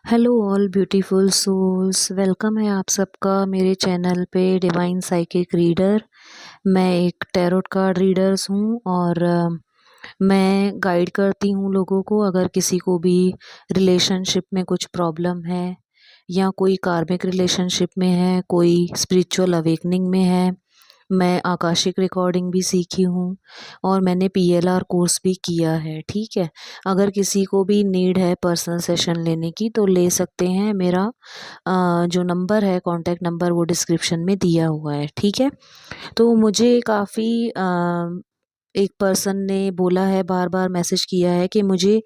Hello all beautiful souls, welcome है आप सबका मेरे चैनल पे डिवाइन साइकिक रीडर। मैं एक टैरोट कार्ड रीडर्स हूँ और मैं गाइड करती हूँ लोगों को। अगर किसी को भी रिलेशनशिप में कुछ प्रॉब्लम है या कोई कार्मिक रिलेशनशिप में है, कोई स्पिरिचुअल अवेकनिंग में है। मैं आकाशिक रिकॉर्डिंग भी सीखी हूँ और मैंने पीएलआर कोर्स भी किया है। ठीक है, अगर किसी को भी नीड है पर्सनल सेशन लेने की तो ले सकते हैं। मेरा जो नंबर है, कॉन्टैक्ट नंबर, वो डिस्क्रिप्शन में दिया हुआ है। ठीक है, तो मुझे काफ़ी एक पर्सन ने बोला है, बार बार मैसेज किया है कि मुझे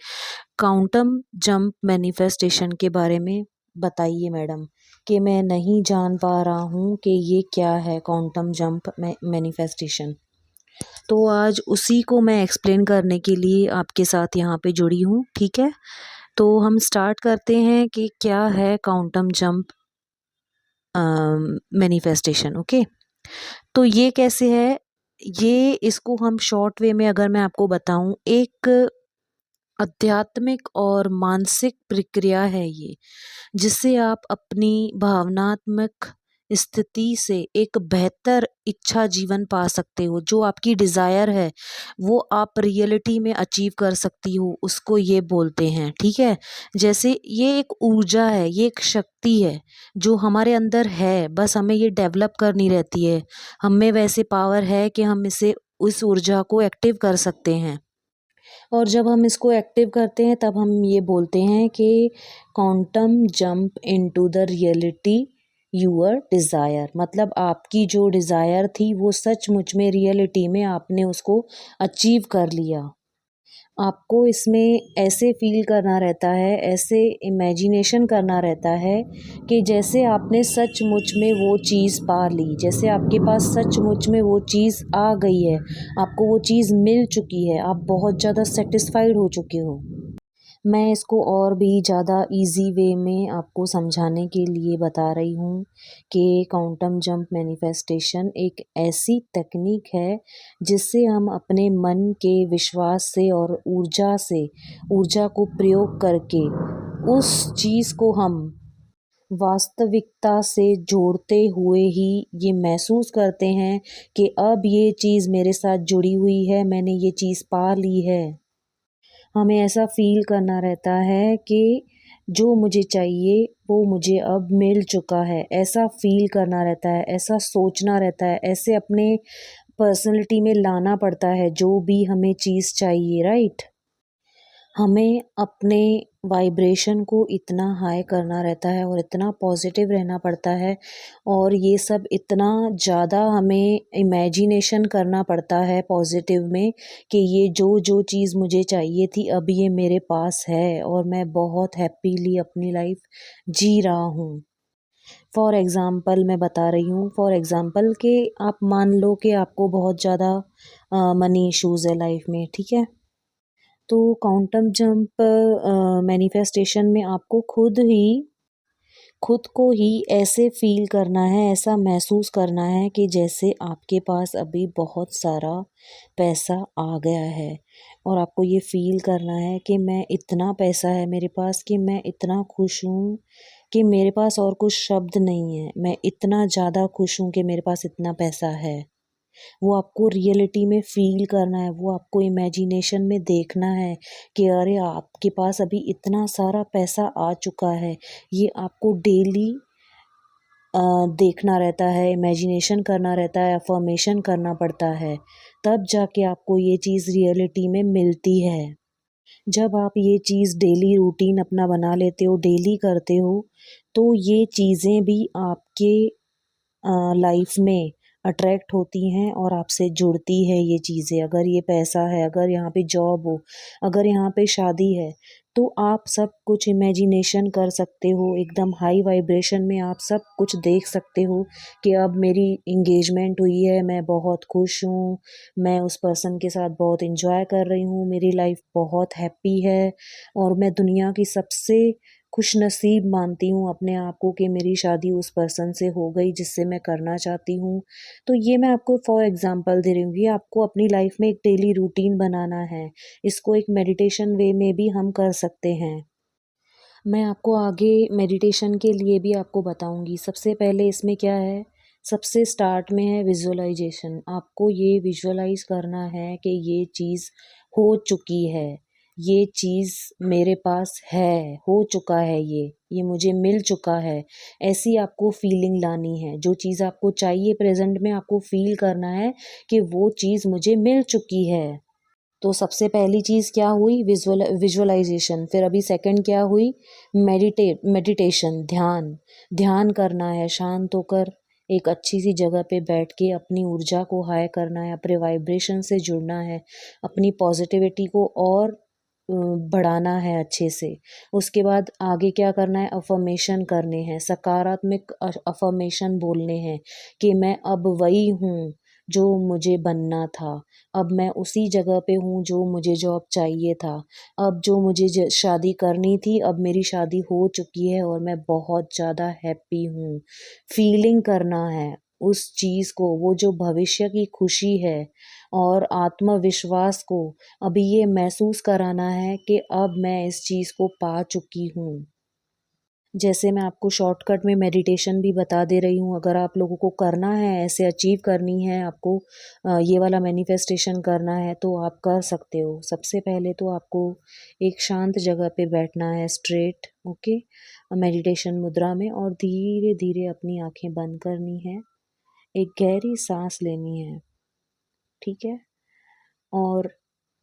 क्वांटम जंप मैनिफेस्टेशन के बारे में बताइए मैडम, कि मैं नहीं जान पा रहा हूँ कि ये क्या है क्वांटम जंप मैनिफेस्टेशन। तो आज उसी को मैं एक्सप्लेन करने के लिए आपके साथ यहाँ पे जुड़ी हूँ। ठीक है, तो हम स्टार्ट करते हैं कि क्या है क्वांटम जंप मैनिफेस्टेशन। ओके, तो ये कैसे है, ये इसको हम शॉर्ट वे में अगर मैं आपको बताऊं, एक आध्यात्मिक और मानसिक प्रक्रिया है ये, जिससे आप अपनी भावनात्मक स्थिति से एक बेहतर इच्छा जीवन पा सकते हो। जो आपकी डिज़ायर है वो आप रियलिटी में अचीव कर सकती हो, उसको ये बोलते हैं। ठीक है, जैसे ये एक ऊर्जा है, ये एक शक्ति है जो हमारे अंदर है, बस हमें ये डेवलप करनी रहती है। हमें वैसे पावर है कि हम इसे, उस ऊर्जा को एक्टिव कर सकते हैं। और जब हम इसको एक्टिव करते हैं तब हम ये बोलते हैं कि quantum jump into the reality your desire. मतलब आपकी जो डिज़ायर थी वो सचमुच में रियलिटी में आपने उसको अचीव कर लिया। आपको इसमें ऐसे फील करना रहता है, ऐसे इमेजिनेशन करना रहता है कि जैसे आपने सचमुच में वो चीज़ पा ली, जैसे आपके पास सचमुच में वो चीज़ आ गई है, आपको वो चीज़ मिल चुकी है, आप बहुत ज़्यादा सेटिस्फाइड हो चुके हो। मैं इसको और भी ज़्यादा इजी वे में आपको समझाने के लिए बता रही हूँ कि क्वांटम जंप मैनिफेस्टेशन एक ऐसी तकनीक है जिससे हम अपने मन के विश्वास से और ऊर्जा को प्रयोग करके उस चीज़ को हम वास्तविकता से जोड़ते हुए ही ये महसूस करते हैं कि अब ये चीज़ मेरे साथ जुड़ी हुई है, मैंने ये चीज़ पा ली है। हमें ऐसा फ़ील करना रहता है कि जो मुझे चाहिए वो मुझे अब मिल चुका है, ऐसा फ़ील करना रहता है, ऐसा सोचना रहता है, ऐसे अपने पर्सनैलिटी में लाना पड़ता है जो भी हमें चीज़ चाहिए, राइट? हमें अपने वाइब्रेशन को इतना हाई करना रहता है और इतना पॉजिटिव रहना पड़ता है, और ये सब इतना ज़्यादा हमें इमेजिनेशन करना पड़ता है पॉजिटिव में कि ये जो जो चीज़ मुझे चाहिए थी अब ये मेरे पास है और मैं बहुत हैप्पीली अपनी लाइफ जी रहा हूँ। फॉर एग्ज़ाम्पल मैं बता रही हूँ, फॉर एग्ज़ाम्पल कि आप मान लो कि आपको बहुत ज़्यादा मनी इश्यूज़ है लाइफ में। ठीक है, तो क्वांटम जंप मैनिफेस्टेशन में आपको खुद को ही ऐसे फ़ील करना है, ऐसा महसूस करना है कि जैसे आपके पास अभी बहुत सारा पैसा आ गया है, और आपको ये फ़ील करना है कि मैं, इतना पैसा है मेरे पास कि मैं इतना खुश हूँ कि मेरे पास और कुछ शब्द नहीं है। मैं इतना ज़्यादा खुश हूँ कि मेरे पास इतना पैसा है। वो आपको रियलिटी में फ़ील करना है, वो आपको इमेजिनेशन में देखना है कि अरे आपके पास अभी इतना सारा पैसा आ चुका है। ये आपको डेली देखना रहता है, इमेजिनेशन करना रहता है, अफ़र्मेशन करना पड़ता है, तब जाके आपको ये चीज़ रियलिटी में मिलती है। जब आप ये चीज़ डेली रूटीन अपना बना लेते हो, डेली करते हो, तो ये चीज़ें भी आपके लाइफ में अट्रैक्ट होती हैं और आपसे जुड़ती है ये चीज़ें। अगर ये पैसा है, अगर यहाँ पे जॉब हो, अगर यहाँ पे शादी है, तो आप सब कुछ इमेजिनेशन कर सकते हो। एकदम हाई वाइब्रेशन में आप सब कुछ देख सकते हो कि अब मेरी इंगेजमेंट हुई है, मैं बहुत खुश हूँ, मैं उस पर्सन के साथ बहुत एंजॉय कर रही हूँ, मेरी लाइफ बहुत हैप्पी है और मैं दुनिया की सबसे खुशनसीब मानती हूँ अपने आप को कि मेरी शादी उस पर्सन से हो गई जिससे मैं करना चाहती हूँ। तो ये मैं आपको फॉर एग्ज़ाम्पल दे रही हूँ, ये आपको अपनी लाइफ में एक डेली रूटीन बनाना है। इसको एक मेडिटेशन वे में भी हम कर सकते हैं। मैं आपको आगे मेडिटेशन के लिए भी आपको बताऊंगी। सबसे पहले इसमें क्या है, सबसे स्टार्ट में है विजुअलाइजेशन। आपको ये विजुअलाइज करना है कि ये चीज़ हो चुकी है, ये चीज़ मेरे पास है, हो चुका है, ये मुझे मिल चुका है। ऐसी आपको फीलिंग लानी है। जो चीज़ आपको चाहिए प्रेजेंट में आपको फील करना है कि वो चीज़ मुझे मिल चुकी है। तो सबसे पहली चीज़ क्या हुई, विजुअलाइजेशन। फिर अभी सेकंड क्या हुई, मेडिटेशन, ध्यान। ध्यान करना है शांत होकर, एक अच्छी सी जगह पे बैठ के अपनी ऊर्जा को हाई करना है, अपने वाइब्रेशन से जुड़ना है, अपनी पॉजिटिविटी को और बढ़ाना है अच्छे से। उसके बाद आगे क्या करना है, अफर्मेशन करने हैं, सकारात्मक अफर्मेशन बोलने हैं कि मैं अब वही हूँ जो मुझे बनना था। अब मैं उसी जगह पे हूँ जो मुझे जॉब चाहिए था। अब जो मुझे शादी करनी थी, अब मेरी शादी हो चुकी है और मैं बहुत ज़्यादा हैप्पी हूँ। फीलिंग करना है उस चीज़ को, वो जो भविष्य की खुशी है और आत्मविश्वास को अभी ये महसूस कराना है कि अब मैं इस चीज़ को पा चुकी हूँ। जैसे मैं आपको शॉर्टकट में मेडिटेशन भी बता दे रही हूँ, अगर आप लोगों को करना है, ऐसे अचीव करनी है आपको, ये वाला मैनिफेस्टेशन करना है तो आप कर सकते हो। सबसे पहले तो आपको एक शांत जगह पे बैठना है, स्ट्रेट, ओके, मेडिटेशन मुद्रा में, और धीरे धीरे अपनी आंखें बंद करनी है। एक गहरी सांस लेनी है, ठीक है, और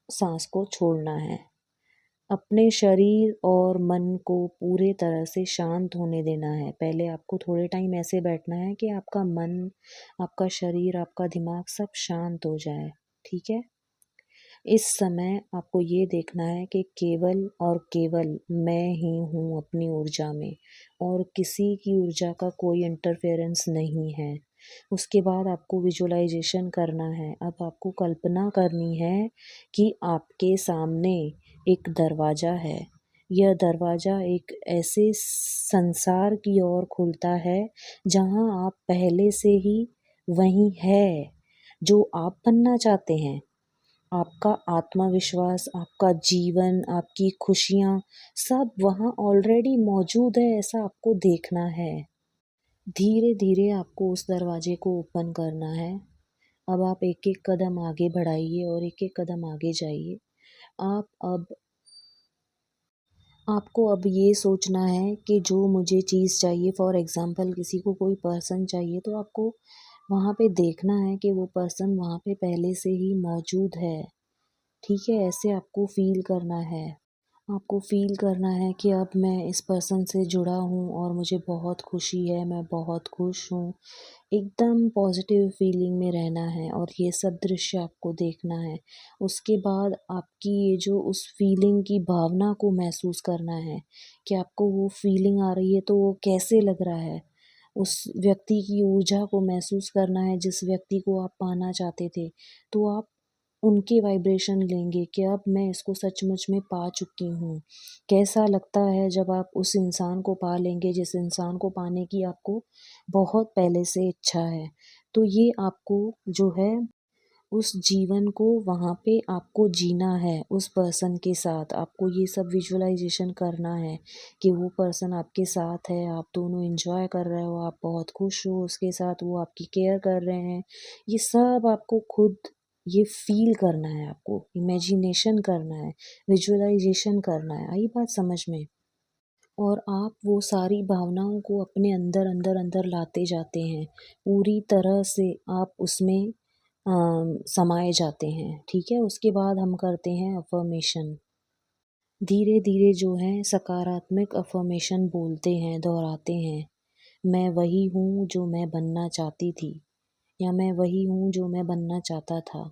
सांस को छोड़ना है। अपने शरीर और मन को पूरे तरह से शांत होने देना है। पहले आपको थोड़े टाइम ऐसे बैठना है कि आपका मन, आपका शरीर, आपका दिमाग सब शांत हो जाए, ठीक है। इस समय आपको ये देखना है कि केवल और केवल मैं ही हूँ अपनी ऊर्जा में, और किसी की ऊर्जा का कोई इंटरफेरेंस नहीं है। उसके बाद आपको विजुअलाइजेशन करना है। अब आपको कल्पना करनी है कि आपके सामने एक दरवाज़ा है। यह दरवाज़ा एक ऐसे संसार की ओर खुलता है जहाँ आप पहले से ही वहीं है जो आप बनना चाहते हैं। आपका आत्मविश्वास, आपका जीवन, आपकी खुशियाँ सब वहाँ ऑलरेडी मौजूद है, ऐसा आपको देखना है। धीरे धीरे आपको उस दरवाजे को ओपन करना है। अब आप एक एक कदम आगे बढ़ाइए और एक एक कदम आगे जाइए। आप अब आपको अब ये सोचना है कि जो मुझे चीज़ चाहिए, फॉर एग्ज़ाम्पल किसी को कोई पर्सन चाहिए, तो आपको वहाँ पे देखना है कि वो पर्सन वहाँ पे पहले से ही मौजूद है, ठीक है? ऐसे आपको फ़ील करना है। आपको फ़ील करना है कि अब मैं इस पर्सन से जुड़ा हूँ और मुझे बहुत खुशी है, मैं बहुत खुश हूँ। एकदम पॉज़िटिव फ़ीलिंग में रहना है और ये सब दृश्य आपको देखना है। उसके बाद आपकी ये जो उस फ़ीलिंग की भावना को महसूस करना है कि आपको वो फ़ीलिंग आ रही है तो वो कैसे लग रहा है। उस व्यक्ति की ऊर्जा को महसूस करना है जिस व्यक्ति को आप पाना चाहते थे। तो आप उनके वाइब्रेशन लेंगे कि अब मैं इसको सचमुच में पा चुकी हूँ। कैसा लगता है जब आप उस इंसान को पा लेंगे जिस इंसान को पाने की आपको बहुत पहले से इच्छा है। तो ये आपको जो है उस जीवन को वहाँ पे आपको जीना है उस पर्सन के साथ। आपको ये सब विजुअलाइजेशन करना है कि वो पर्सन आपके साथ है, आप दोनों एंजॉय कर रहे हो, आप बहुत खुश हो उसके साथ, वो आपकी केयर कर रहे हैं। ये सब आपको खुद ये फ़ील करना है, आपको इमेजिनेशन करना है, विजुअलाइजेशन करना है। आई बात समझ में? और आप वो सारी भावनाओं को अपने अंदर, अंदर, अंदर लाते जाते हैं। पूरी तरह से आप उसमें समाए जाते हैं, ठीक है? उसके बाद हम करते हैं अफ़र्मेशन। धीरे धीरे जो है सकारात्मक अफ़र्मेशन बोलते हैं, दोहराते हैं। मैं वही हूँ जो मैं बनना चाहती थी, या मैं वही हूँ जो मैं बनना चाहता था।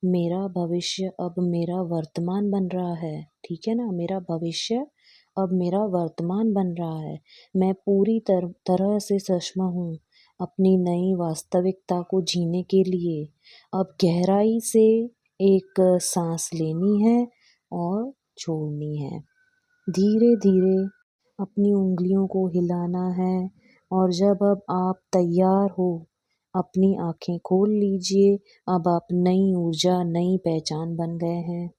मेरा भविष्य अब मेरा वर्तमान बन रहा है, ठीक है ना? मेरा भविष्य अब मेरा वर्तमान बन रहा है। मैं पूरी तरह से सक्षम हूँ अपनी नई वास्तविकता को जीने के लिए। अब गहराई से एक सांस लेनी है और छोड़नी है। धीरे धीरे अपनी उंगलियों को हिलाना है, और जब अब आप तैयार हो अपनी आंखें खोल लीजिए। अब आप नई ऊर्जा, नई पहचान बन गए हैं।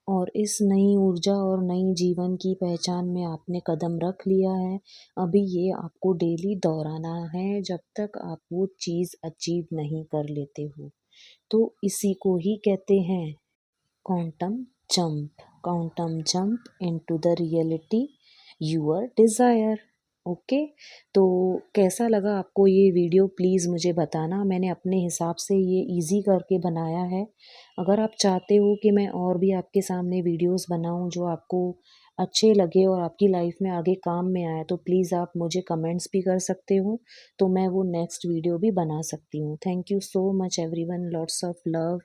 और इस नई ऊर्जा और नई जीवन की पहचान में आपने कदम रख लिया है। अभी ये आपको डेली दोहराना है जब तक आप वो चीज़ अचीव नहीं कर लेते हो। तो इसी को ही कहते हैं quantum jump. Quantum jump into the reality your desire. Okay, तो कैसा लगा आपको ये वीडियो प्लीज़ मुझे बताना। मैंने अपने हिसाब से ये इजी करके बनाया है। अगर आप चाहते हो कि मैं और भी आपके सामने वीडियोस बनाऊं जो आपको अच्छे लगे और आपकी लाइफ में आगे काम में आए, तो प्लीज़ आप मुझे कमेंट्स भी कर सकते हो, तो मैं वो नेक्स्ट वीडियो भी बना सकती हूँ। Thank you so much everyone, lots of love.